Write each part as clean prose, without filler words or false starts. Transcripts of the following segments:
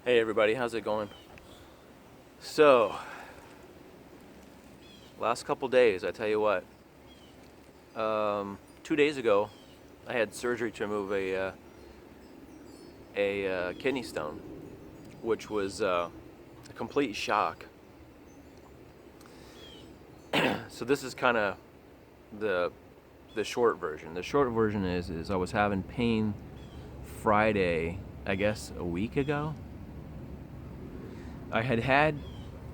Hey everybody, how's it going? So, last couple days, I tell you what. 2 days ago, I had surgery to remove a kidney stone, which was a complete shock. So this is kind of the the short version. The short version is I was having pain Friday, I guess a week ago. I had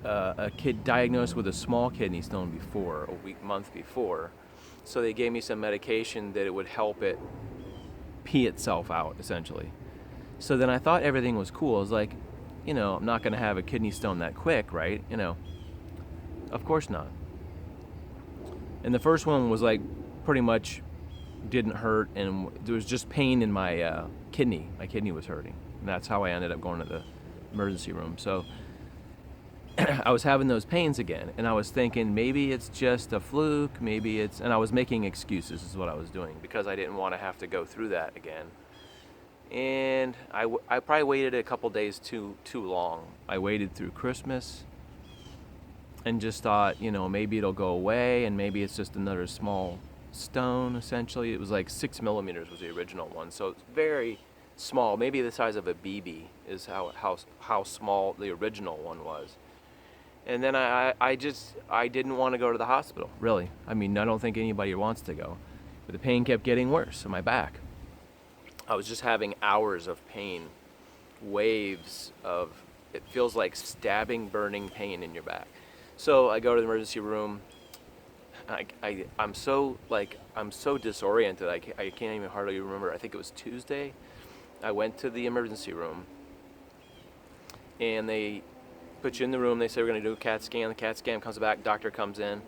a kid diagnosed with a small kidney stone before, month before. So they gave me some medication that it would help it pee itself out, essentially. So then I thought everything was cool. I was like, I'm not going to have a kidney stone that quick, right? Of course not. And the first one was like pretty much didn't hurt, and there was just pain in my kidney. My kidney was hurting. And that's how I ended up going to the emergency room. So I was having those pains again, and I was thinking maybe it's just a fluke, and I was making excuses is what I was doing because I didn't want to have to go through that again. And I probably waited a couple days too long. I waited through Christmas and just thought, maybe it'll go away, and maybe it's just another small stone, essentially. It was like 6 millimeters was the original one, so it's very small, maybe the size of a BB is how small the original one was. And then I didn't want to go to the hospital, really. I mean, I don't think anybody wants to go. But the pain kept getting worse in my back. I was just having hours of pain, waves of, it feels like stabbing, burning pain in your back. So I go to the emergency room. I'm so disoriented. I can't even hardly remember. I think it was Tuesday. I went to the emergency room, and they put you in the room. They say we're going to do a CAT scan. The CAT scan comes back. Doctor comes in.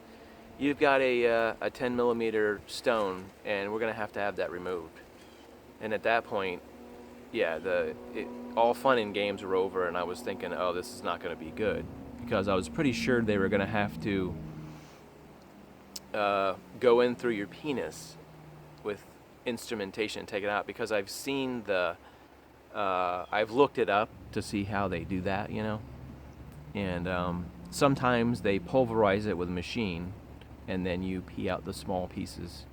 You've got a 10 millimeter stone, and we're going to have that removed. And at that point, yeah, all fun and games were over, and I was thinking, oh, this is not going to be good, because I was pretty sure they were going to have to go in through your penis with instrumentation and take it out, because I've seen I've looked it up to see how they do that, and sometimes they pulverize it with a machine, and then you pee out the small pieces.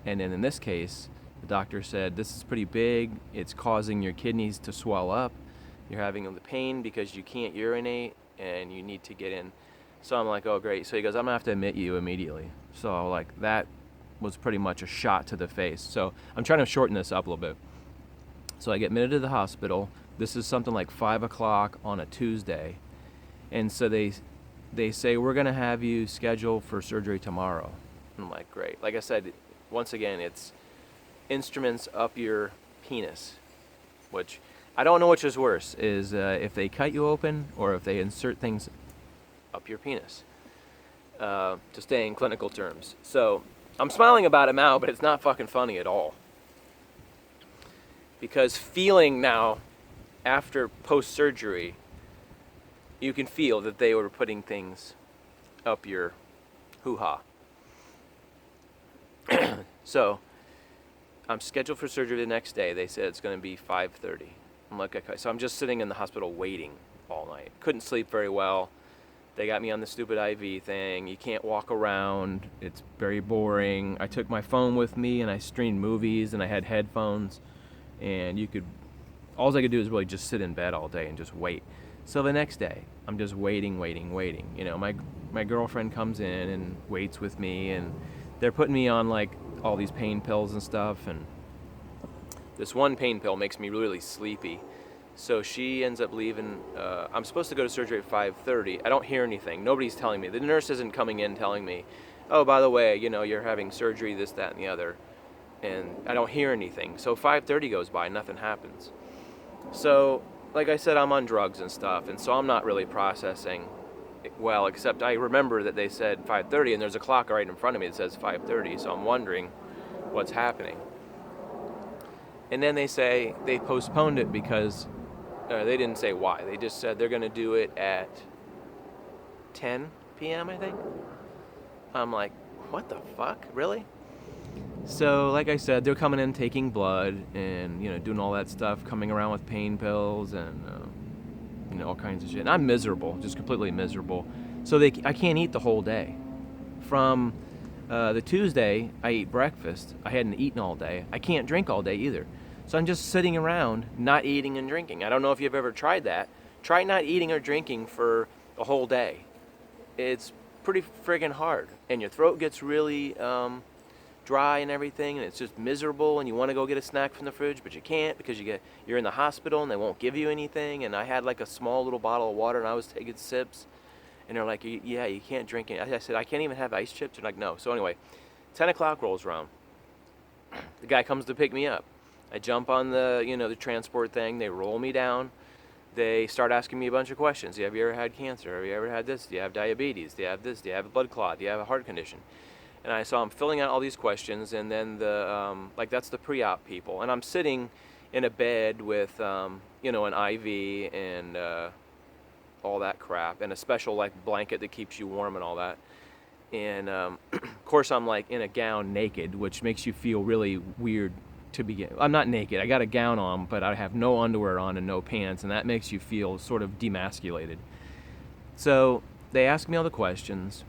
And then in this case, the doctor said, this is pretty big, it's causing your kidneys to swell up, you're having the pain because you can't urinate, and you need to get in. So I'm like, oh great. So he goes, I'm gonna have to admit you immediately. So like that was pretty much a shot to the face. So I'm trying to shorten this up a little bit. So I get admitted to the hospital. This is something like 5 o'clock on a Tuesday. And so they say, we're gonna have you scheduled for surgery tomorrow. And I'm like, great. Like I said, once again, it's instruments up your penis, which I don't know which is worse, is if they cut you open or if they insert things up your penis, to stay in clinical terms. So I'm smiling about it now, but it's not fucking funny at all. Because feeling now, after post-surgery, you can feel that they were putting things up your hoo-ha. So I'm scheduled for surgery the next day. They said it's going to be 5:30. I'm like, okay. So I'm just sitting in the hospital waiting all night. Couldn't sleep very well. They got me on the stupid IV thing. You can't walk around. It's very boring. I took my phone with me, and I streamed movies, and I had headphones. And all I could do is really just sit in bed all day and just wait. So the next day, I'm just waiting. My girlfriend comes in and waits with me, and they're putting me on like all these pain pills and stuff, and this one pain pill makes me really sleepy. So she ends up leaving. I'm supposed to go to surgery at 5:30. I don't hear anything. Nobody's telling me. The nurse isn't coming in telling me, oh, by the way, you're having surgery, this, that, and the other. And I don't hear anything. So 5:30 goes by, nothing happens. So, like I said, I'm on drugs and stuff, and so I'm not really processing it well, except I remember that they said 5:30, and there's a clock right in front of me that says 5:30, so I'm wondering what's happening. And then they say they postponed it because they didn't say why. They just said they're going to do it at 10 p.m., I think. I'm like, what the fuck? Really? So, like I said, they're coming in taking blood and, doing all that stuff, coming around with pain pills and all kinds of shit. And I'm miserable, just completely miserable. So I can't eat the whole day. From the Tuesday, I ate breakfast. I hadn't eaten all day. I can't drink all day either. So I'm just sitting around, not eating and drinking. I don't know if you've ever tried that. Try not eating or drinking for a whole day. It's pretty friggin' hard. And your throat gets really dry and everything, and it's just miserable, and you want to go get a snack from the fridge, but you can't because you're in the hospital and they won't give you anything. And I had like a small little bottle of water, and I was taking sips, and they're like, yeah, you can't drink it. I said, I can't even have ice chips. They're like, no. So anyway, 10 o'clock rolls around. The guy comes to pick me up. I jump on the transport thing. They roll me down. They start asking me a bunch of questions. Have you ever had cancer? Have you ever had this? Do you have diabetes? Do you have this? Do you have a blood clot? Do you have a heart condition? And I saw him filling out all these questions, and then that's the pre-op people. And I'm sitting in a bed with, an IV and all that crap, and a special like blanket that keeps you warm and all that. And of course, I'm like in a gown, naked, which makes you feel really weird to begin. I'm not naked. I got a gown on, but I have no underwear on and no pants, and that makes you feel sort of demasculated. So they ask me all the questions.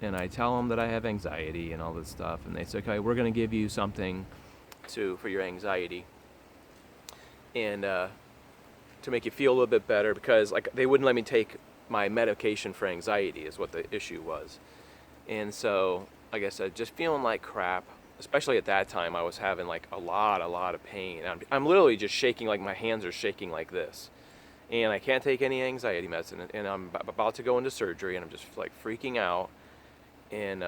And I tell them that I have anxiety and all this stuff. And they say, okay, we're going to give you something for your anxiety. And to make you feel a little bit better, because like they wouldn't let me take my medication for anxiety is what the issue was. And so, like I said, just feeling like crap, especially at that time, I was having like a lot of pain. I'm literally just shaking, like my hands are shaking like this. And I can't take any anxiety medicine. And I'm about to go into surgery, and I'm just like freaking out. And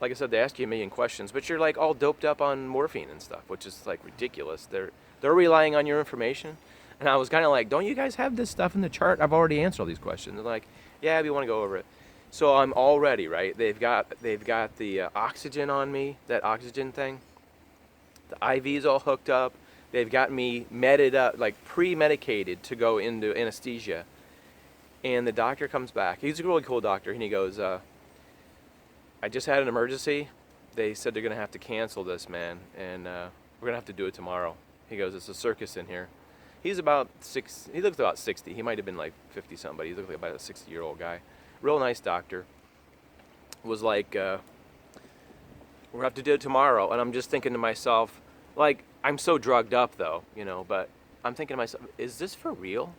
like I said, they ask you a million questions, but you're like all doped up on morphine and stuff, which is like ridiculous. They're relying on your information. And I was kind of like, don't you guys have this stuff in the chart? I've already answered all these questions. They're like, yeah, we want to go over it. So I'm all ready, right? They've got the oxygen on me, that oxygen thing. The IV's all hooked up. They've got me medded up, like pre-medicated to go into anesthesia. And the doctor comes back. He's a really cool doctor, and he goes, I just had an emergency. They said they're going to have to cancel this, man, and we're going to have to do it tomorrow. He goes, it's a circus in here. He's about he looks about 60. He might have been like 50-something, but he looked like about a 60-year-old guy. Real nice doctor. Was like, we're going to have to do it tomorrow. And I'm just thinking to myself, like, I'm so drugged up, though, but I'm thinking to myself, is this for real?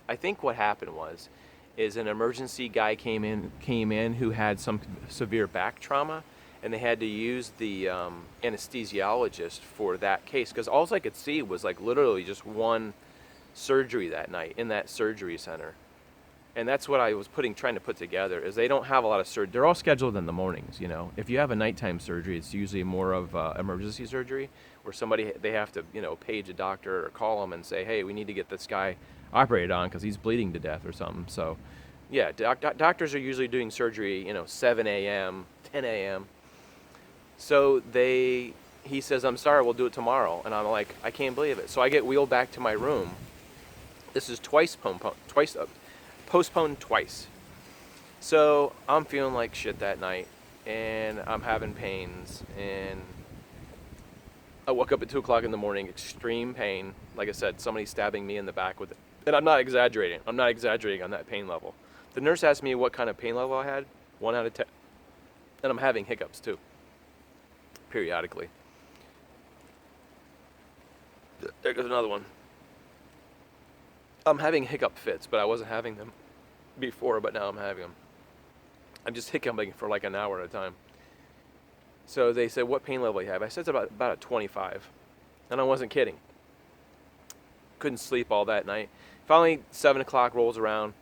I think what happened is an emergency guy came in who had some severe back trauma, and they had to use the anesthesiologist for that case, because all I could see was like literally just one surgery that night in that surgery center. And that's what I was trying to put together, is they don't have a lot of surgery. They're all scheduled in the mornings, If you have a nighttime surgery, it's usually more of emergency surgery, where they have to, page a doctor or call them and say, hey, we need to get this guy operated on because he's bleeding to death or something. So, yeah, doctors are usually doing surgery, 7 a.m., 10 a.m. So he says, I'm sorry, we'll do it tomorrow. And I'm like, I can't believe it. So I get wheeled back to my room. This is postponed twice. So I'm feeling like shit that night, and I'm having pains, and I woke up at 2 o'clock in the morning, extreme pain. Like I said, somebody stabbing me in the back with it. And I'm not exaggerating. I'm not exaggerating on that pain level. The nurse asked me what kind of pain level I had. 1 out of 10. And I'm having hiccups too, periodically. There goes another one. I'm having hiccup fits, but I wasn't having them before, but now I'm having them. I'm just hiccuping for like an hour at a time. So they said, what pain level you have? I said it's about a 25. And I wasn't kidding. Couldn't sleep all that night. Finally, 7 o'clock rolls around.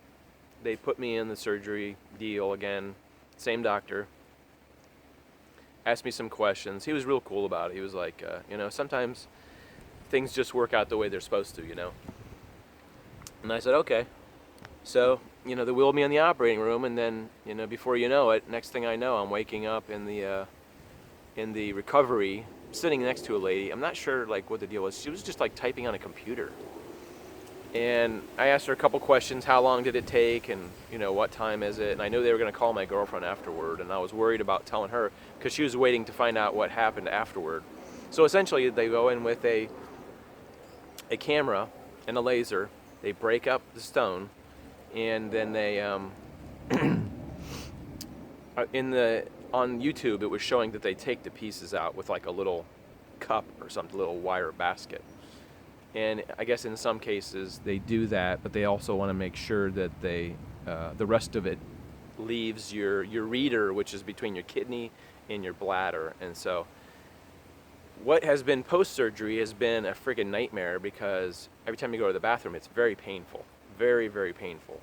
They put me in the surgery deal again. Same doctor. Asked me some questions. He was real cool about it. He was like, sometimes things just work out the way they're supposed to, And I said, okay. So, they wheeled me in the operating room, and then, before you know it, next thing I know, I'm waking up in the recovery, sitting next to a lady. I'm not sure, what the deal was. She was just, typing on a computer. And I asked her a couple questions. How long did it take? And, what time is it? And I knew they were going to call my girlfriend afterward, and I was worried about telling her because she was waiting to find out what happened afterward. So essentially, they go in with a camera and a laser, They break up the stone, and then they on YouTube it was showing that they take the pieces out with like a little cup or something, little wire basket. And I guess in some cases they do that, but they also want to make sure that the rest of it leaves your ureter, which is between your kidney and your bladder. And so what has been post-surgery has been a friggin' nightmare, because every time you go to the bathroom, it's very painful, very, very painful.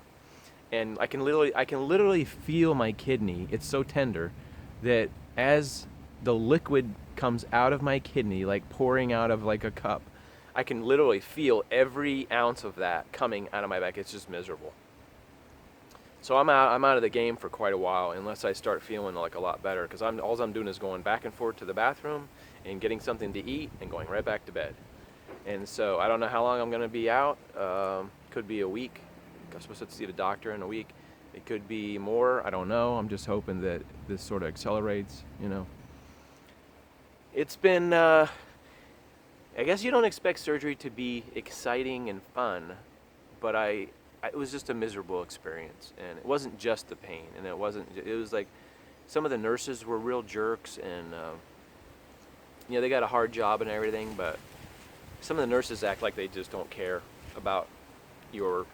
And I can literally feel my kidney. It's so tender that as the liquid comes out of my kidney, like pouring out of like a cup, I can literally feel every ounce of that coming out of my back. It's just miserable. So I'm out of the game for quite a while, unless I start feeling like a lot better, because all I'm doing is going back and forth to the bathroom and getting something to eat and going right back to bed. And so I don't know how long I'm going to be out. Could be a week. I'm supposed to see the doctor in a week. It could be more. I don't know. I'm just hoping that this sort of accelerates, you know. It's been, I guess you don't expect surgery to be exciting and fun, but it was just a miserable experience. And it wasn't just the pain, and it was like some of the nurses were real jerks, and you know, they got a hard job and everything, but some of the nurses act like they just don't care about your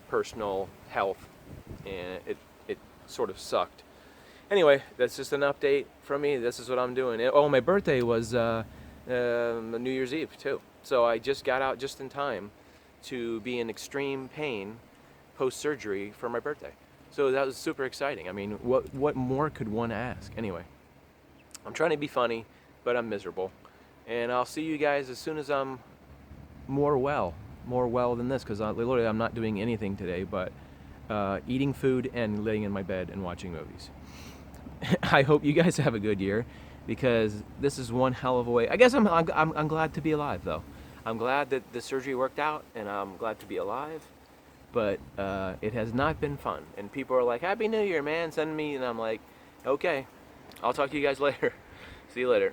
personal health, and it sort of sucked. Anyway, that's just an update from me. This is what I'm doing. Oh, my birthday was New Year's Eve too, so I just got out just in time to be in extreme pain post-surgery for my birthday. So that was super exciting. I mean, what more could one ask? Anyway, I'm trying to be funny, but I'm miserable. And I'll see you guys as soon as I'm more well than this, because literally I'm not doing anything today but eating food and laying in my bed and watching movies. I hope you guys have a good year, because this is one hell of a way. I guess I'm glad to be alive, though. I'm glad that the surgery worked out, and I'm glad to be alive. But it has not been fun. And people are like, "Happy New Year, man! Send me," and I'm like, "Okay, I'll talk to you guys later. See you later."